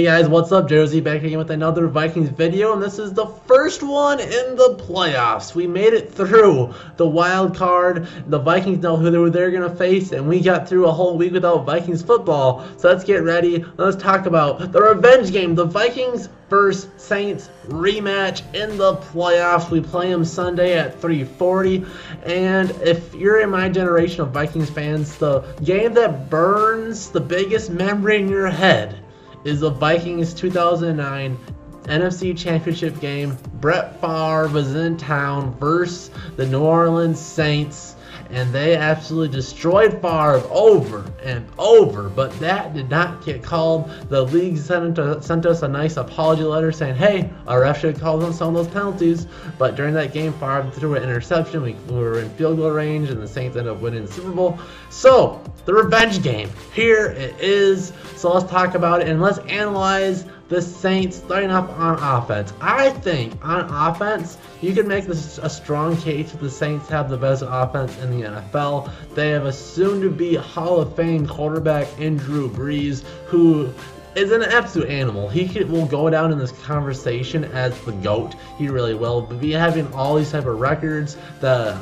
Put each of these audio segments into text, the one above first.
guys, what's up? Josie back again with another Vikings video, and this is the first one in the playoffs. We made it through the wild card. The Vikings know who they're going to face, and we got through a whole week without Vikings football. So let's get ready. Let's talk about the revenge game, the Vikings versus Saints rematch in the playoffs. We play them Sunday at 3:40, and if you're in my generation of Vikings fans, the game that burns the biggest memory in your head is the Vikings 2009 NFC Championship game. Brett Favre was in town versus the New Orleans Saints, and they absolutely destroyed Favre over and over, but that did not get called. The league sent us a nice apology letter saying, hey, our ref should have called on some of those penalties, but during that game, Favre threw an interception. We were in field goal range, and the Saints ended up winning the Super Bowl. So, the revenge game, here it is. So let's talk about it, and let's analyze the Saints starting off on offense. I think on offense, you can make this a strong case that the Saints have the best offense in the NFL. They have a soon-to-be Hall of Fame quarterback in Drew Brees, who is an absolute animal. He will go down in this conversation as the GOAT. He really will. But be having all these type of records, the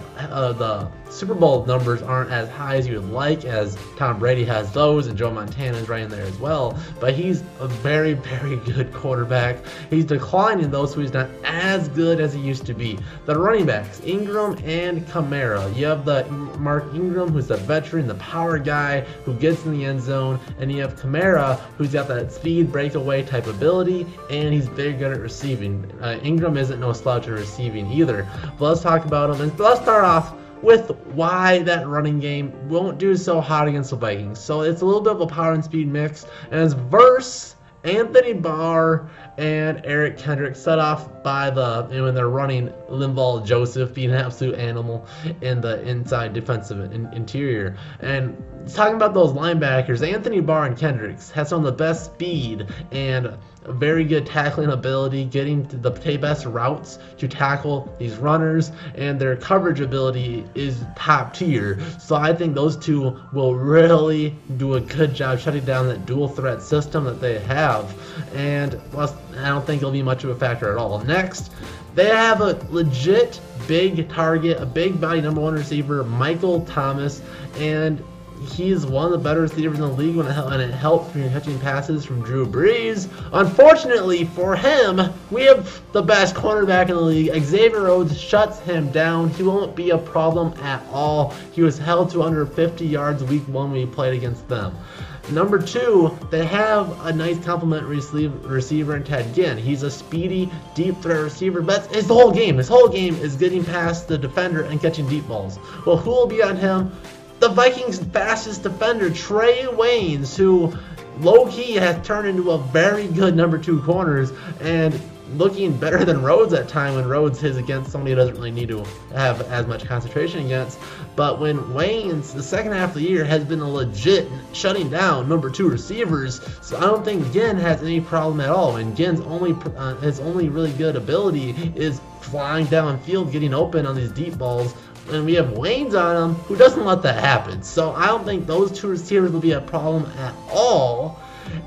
Super Bowl numbers aren't as high as you would like, as Tom Brady has those, and Joe Montana is right in there as well. But he's a very, very good quarterback. He's declining though, so he's not as good as he used to be. The running backs, Ingram and Kamara. You have the Mark Ingram, who's the veteran, the power guy who gets in the end zone, and you have Kamara, who's got that speed breakaway type ability, and he's very good at receiving. Ingram isn't no slouch at receiving either. But let's talk about him, and let's start off with why that running game won't do so hot against the Vikings. So it's a little bit of a power and speed mix, and it's versus Anthony Barr and Eric Kendricks, set off by when they're running Linval Joseph being an absolute animal in the inside defensive interior. And talking about those linebackers, Anthony Barr and Kendricks have some of the best speed and very good tackling ability, getting to the best routes to tackle these runners, and their coverage ability is top tier. So I think those two will really do a good job shutting down that dual threat system that they have, and plus I don't think it'll be much of a factor at all. Next, they have a legit big target, a big body #1 receiver, Michael Thomas, and he's one of the better receivers in the league when it helps when you're catching passes from Drew Brees. Unfortunately for him, we have the best cornerback in the league. Xavier Rhodes shuts him down. He won't be a problem at all. He was held to under 50 yards week 1 when he played against them. Number 2, they have a nice complementary receiver in Ted Ginn. He's a speedy, deep threat receiver, but his whole game is getting past the defender and catching deep balls. Well, who will be on him? The Vikings' fastest defender, Trey Waynes, who low-key has turned into a very good #2 corners and looking better than Rhodes at time when Rhodes is against somebody who doesn't really need to have as much concentration against. But when Waynes, the second half of the year, has been a legit shutting down #2 receivers, so I don't think Ginn has any problem at all. And Ginn's his only really good ability is flying downfield, getting open on these deep balls. And we have Waynes on him, who doesn't let that happen. So I don't think those two receivers will be a problem at all.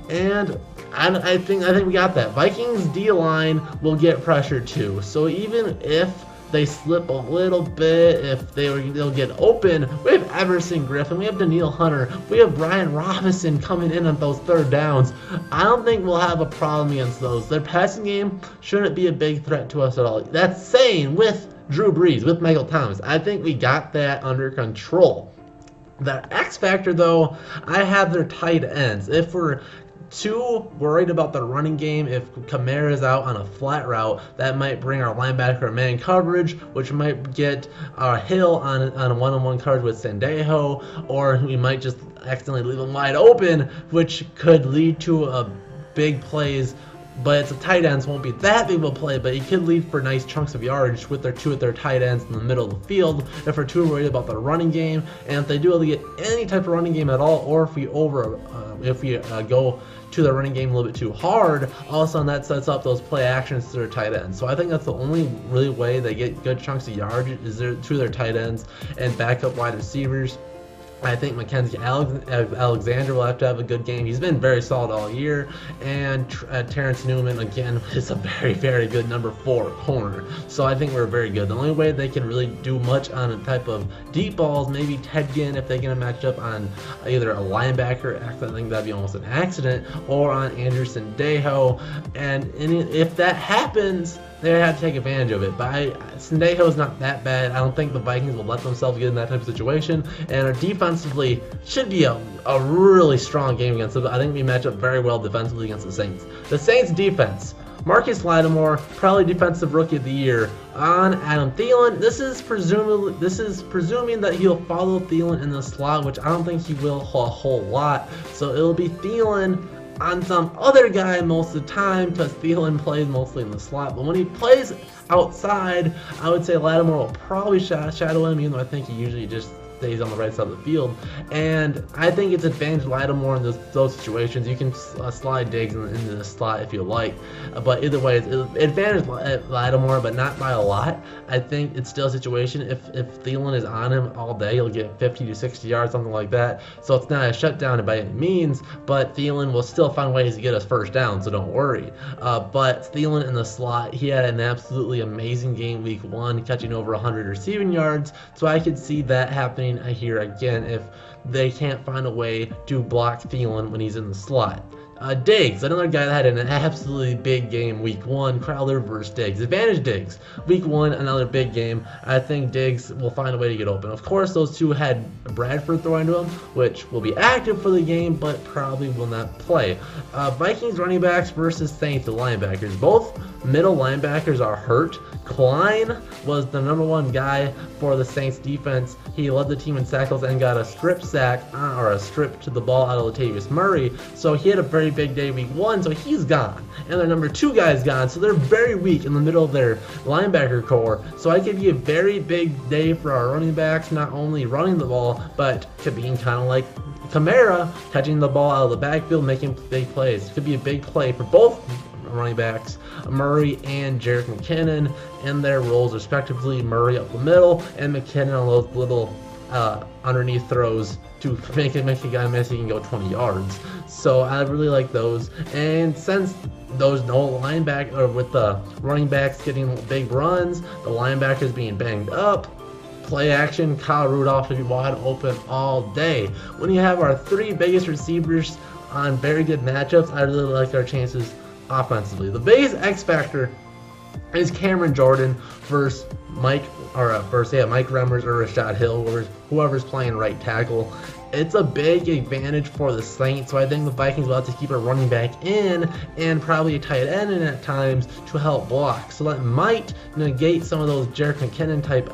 And I think we got that. Vikings D-line will get pressure too. So even if they slip a little bit, if they'll get open, we have Everson Griffin, we have Danielle Hunter, we have Brian Robinson coming in on those third downs. I don't think we'll have a problem against those. Their passing game shouldn't be a big threat to us at all. That's saying with Drew Brees, with Michael Thomas, I think we got that under control. The X factor though, I have their tight ends. If we're too worried about the running game, if Kamara is out on a flat route, that might bring our linebacker man coverage, which might get Hill on a one-on-one coverage with Sandejo, or we might just accidentally leave him wide open, which could lead to a big plays. But it's a tight ends, won't be that big of a play, but it could lead for nice chunks of yardage with their tight ends in the middle of the field if we're too worried about the running game. And if they do get any type of running game at all, or if we go to the running game a little bit too hard, all of a sudden that sets up those play actions to their tight ends. So I think that's the only really way they get good chunks of yardage is to their tight ends and backup wide receivers. I think Mackenzie Alexander will have to have a good game. He's been very solid all year. And Terrence Newman, again, is a very, very good number 4 corner. So I think we're very good. The only way they can really do much on a type of deep balls, maybe Ted Ginn, if they get a matchup on either a linebacker, I think that'd be almost an accident, or on Anderson Dejo. And if that happens, they have to take advantage of it. But Sendejo's not that bad. I don't think the Vikings will let themselves get in that type of situation. And defensively, should be a really strong game against them. I think we match up very well defensively against the Saints. The Saints defense, Marcus Lattimore, probably Defensive Rookie of the Year on Adam Thielen. This is presuming that he'll follow Thielen in the slot, which I don't think he will a whole lot. So it'll be Thielen on some other guy most of the time, because Thielen plays mostly in the slot. But when he plays outside, I would say Lattimore will probably shadow him, even though I think he usually just stays on the right side of the field. And I think it's advantage Lattimore in those situations. You can slide Diggs into the slot if you like, but either way, it's advantage Lattimore, but not by a lot. I think it's still a situation. If Thielen is on him all day, he'll get 50 to 60 yards, something like that. So it's not a shutdown by any means, but Thielen will still find ways to get us first down, so don't worry. But Thielen in the slot, he had an absolutely amazing game week 1, catching over 100 receiving yards. So I could see that happening here again if they can't find a way to block Thielen when he's in the slot. Diggs, another guy that had an absolutely big game week 1, Crowder versus Diggs. Advantage Diggs. Week 1, another big game. I think Diggs will find a way to get open. Of course, those two had Bradford throwing to him, which will be active for the game, but probably will not play. Vikings running backs versus Saints linebackers. Both middle linebackers are hurt. Klein was the #1 guy for the Saints defense. He led the team in tackles and got a strip sack, or a strip to the ball out of Latavius Murray. So he had a very big day week 1, so he's gone. And their #2 guy is gone, so they're very weak in the middle of their linebacker core. So I could be a very big day for our running backs, not only running the ball, but could be kind of like Kamara, catching the ball out of the backfield, making big plays. Could be a big play for both running backs, Murray and Jerick McKinnon, in their roles respectively. Murray up the middle and McKinnon on those little underneath throws to make a guy miss. He can go 20 yards. So I really like those. And since those no linebacker, or with the running backs getting big runs, the linebackers being banged up, play action, Kyle Rudolph should be wide open all day. When you have our 3 biggest receivers on very good matchups, I really like our chances offensively. The biggest X factor is Cameron Jordan versus Mike Remmers or Rashad Hill, whoever's playing right tackle. It's a big advantage for the Saints, so I think the Vikings will have to keep a running back in and probably a tight end in at times to help block. So that might negate some of those Jerick McKinnon type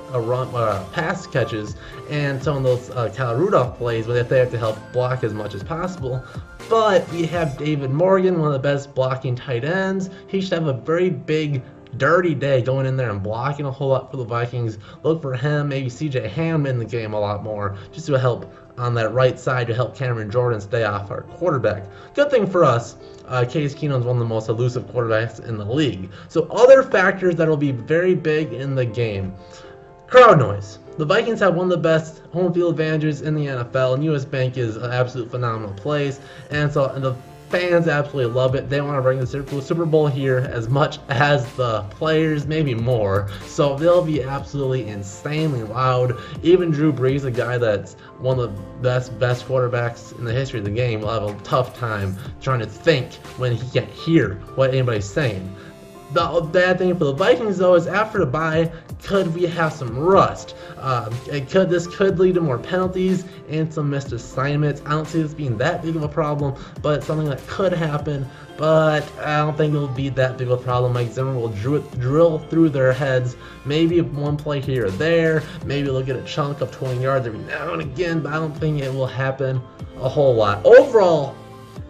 pass catches and some of those Kyle Rudolph plays, but if they have to help block as much as possible. But we have David Morgan, one of the best blocking tight ends. He should have a very big, dirty day going in there and blocking a whole lot for the Vikings. Look for him, maybe CJ Ham in the game a lot more, just to help on that right side to help Cameron Jordan stay off our quarterback. Good thing for us, Case Keenum's one of the most elusive quarterbacks in the league. So other factors that will be very big in the game. Crowd noise. The Vikings have one of the best home field advantages in the NFL, and US Bank is an absolute phenomenal place, and the fans absolutely love it. They want to bring the Super Bowl here as much as the players, maybe more. So they'll be absolutely insanely loud. Even Drew Brees, a guy that's one of the best quarterbacks in the history of the game, will have a tough time trying to think when he can't hear what anybody's saying. The bad thing for the Vikings, though, is after the bye, could we have some rust? This could lead to more penalties and some missed assignments. I don't see this being that big of a problem, but it's something that could happen. But I don't think it'll be that big of a problem. Mike Zimmer will drill through their heads. Maybe one play here or there. Maybe they'll get a chunk of 20 yards every now and again, but I don't think it will happen a whole lot. Overall,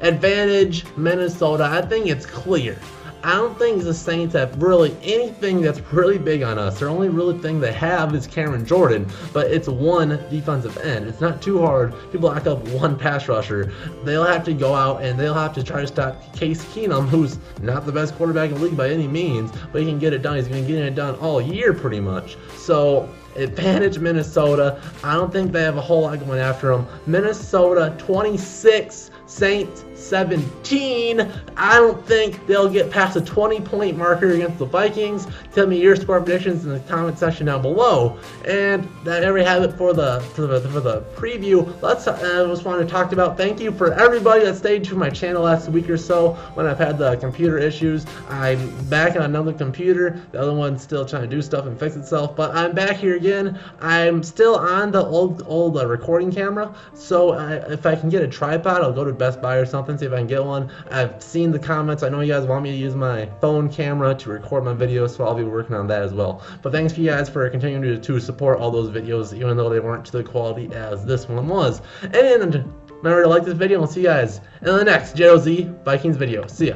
advantage Minnesota. I think it's clear. I don't think the Saints have really anything that's really big on us. Their only really thing they have is Cameron Jordan, but it's one defensive end. It's not too hard to block up one pass rusher. They'll have to go out and they'll have to try to stop Case Keenum, who's not the best quarterback in the league by any means, but he can get it done. He's been getting it done all year pretty much. So Advantage Minnesota. I don't think they have a whole lot going after them. Minnesota 26, Saints 17. I don't think they'll get past a 20-point marker against the Vikings. Tell me your score predictions in the comment section down below. And that every have it for the preview. Let's just want to talk about. Thank you for everybody that stayed to my channel last week or so when I've had the computer issues. I'm back on another computer. The other one's still trying to do stuff and fix itself, but I'm back here again. I'm still on the old recording camera, so if I can get a tripod, I'll go to Best Buy or something, see if I can get one. I've seen the comments. I know you guys want me to use my phone camera to record my videos, so I'll be working on that as well. But thanks for you guys for continuing to support all those videos, even though they weren't to the quality as this one was. And remember to like this video, and we'll see you guys in the next JOZ Vikings video. See ya.